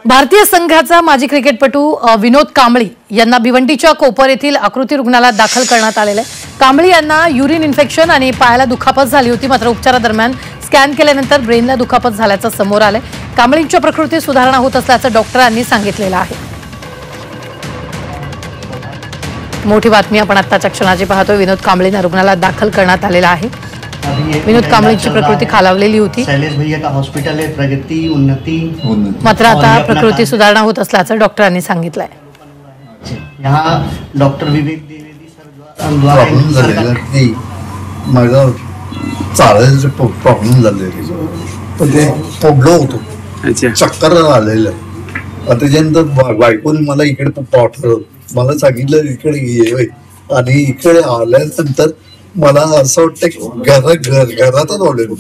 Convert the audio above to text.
भारतीय संघाचा माजी क्रिकेटपटू विनोद कांबळी यांना भिवंडीच्या कोपर येथील आकृती रुग्णालयात दाखल करण्यात आलेले आहे। कांबळी यांना युरिन इन्फेक्शन आणि पायाला दुखापत झाली होती, मात्र उपचारादरम्यान स्कॅन केल्यानंतर ब्रेनला दुखापत झाल्याचं समोर आलंय। कांबळींच्या प्रकृतीत सुधारणा होत असल्याचं डॉक्टरांनी सांगितलेलं आहे। मोठी बातमी आपण आत्ताच्या क्षणाची पाहतोय। विनोद कांबळींना रुग्णालयात दाखल करण्यात आलेला आहे। विनोद कांबळींची प्रकृती खालावलेली होती। शैलेश भैया का हॉस्पिटल है, प्रगति उन्नति, मात्र आता प्रकृती सुधारणा होत असल्याचं डॉक्टरांनी सांगितलंय। यहाँ डॉक्टर विवेक द्विवेदी सर माझा चालायचं प्रॉब्लेम झालेली, पण ते पडलो होतो, चक्कर आलेलं। त्याच्यानंतर बायकोने मला इकडे पाठवलं, मला सांगितलं इकडे ये, आणि इकडे आल्यानंतर मला असं वाटतं घरातच आलेलो।